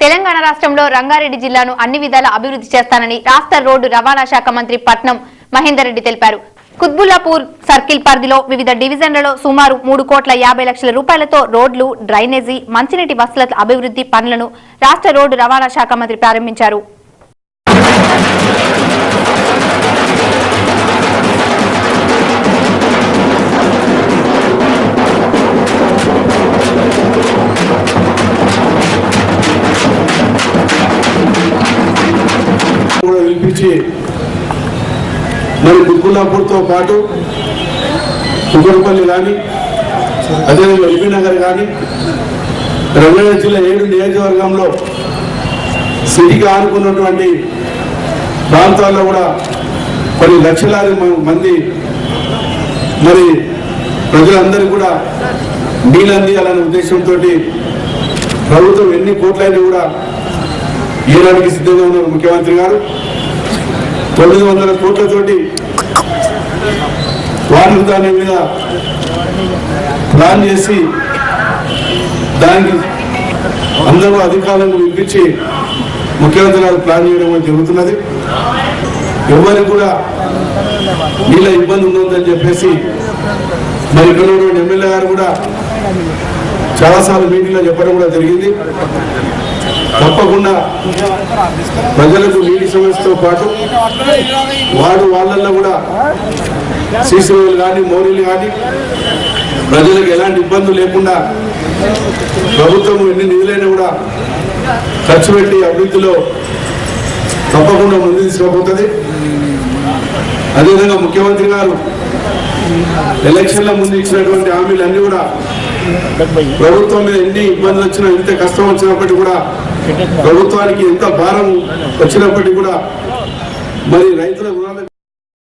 తెలంగాణ రాష్ట్రంలో రంగారెడ్డి జిల్లాను అన్ని విధాల అభివృద్ధి చేస్తానని రాష్ట్ర రోడ్డు రవాణా శాఖ మంత్రి పట్నం మహేందర్ రెడ్డి తెలిపారు. కుత్బుల్లాపూర్ సర్కిల్ పరిధిలో వివిధ డివిజన్లలో సుమారు 3,50,00,000 రూపాయలతో రోడ్లు, డ్రైనేజీ, మంచినీటి వసతుల అభివృద్ధి పనులను రాష్ట్ర రోడ్డు రవాణా శాఖ మంత్రి ప్రారంభించారు. మరి కుత్బుల్లాపూర్తో పాటు కుకట్పల్లి కానీ అదేవిధంగా ఎల్బీ నగర్ కానీ రంగారెడ్డి జిల్లా 7 నియోజకవర్గంలో సిటీకి ఆనుకున్నటువంటి ప్రాంతాల్లో కూడా కొన్ని లక్షలాది మంది మరి ప్రజలందరికీ కూడా నీళ్ళు అందియాలనే ఉద్దేశంతో ప్రభుత్వం ఎన్ని కోట్లైనా కూడా ఇవ్వడానికి సిద్ధంగా ఉన్నారు ముఖ్యమంత్రి గారు. 900 కోట్లతోటి వాటర్ దాని మీద ప్లాన్ చేసి దానికి అందరూ అధికారులను పిలిపించి ముఖ్యమంత్రి గారు ప్లాన్ చేయడం జరుగుతున్నది. ఎవరికి కూడా నీళ్ళ ఇబ్బంది ఉందని చెప్పేసి మరి ఇక్కడ ఉన్నటువంటి ఎమ్మెల్యే గారు కూడా చాలాసార్లు మీటింగ్లో చెప్పడం కూడా జరిగింది. తప్పకుండా ప్రజలకు నీటి సమస్యతో పాటు వాళ్ళల్లో కూడా సీసీ రోడ్లు కానీ మోరీలు కానీ ప్రజలకు ఎలాంటి ఇబ్బందులు లేకుండా ప్రభుత్వం ఎన్ని నిధులైనా కూడా ఖర్చు పెట్టి అభివృద్ధిలో తప్పకుండా ముందు తీసుకుపోతుంది. అదేవిధంగా ముఖ్యమంత్రి గారు ఎలక్షన్ల ముందు ఇచ్చినటువంటి హామీలన్నీ కూడా ప్రభుత్వం మీద ఎన్ని ఇబ్బందులు వచ్చినా, ఎంత కష్టం వచ్చినప్పటికీ కూడా, ప్రభుత్వానికి ఎంత భారం వచ్చినప్పటికీ కూడా మరి రైతుల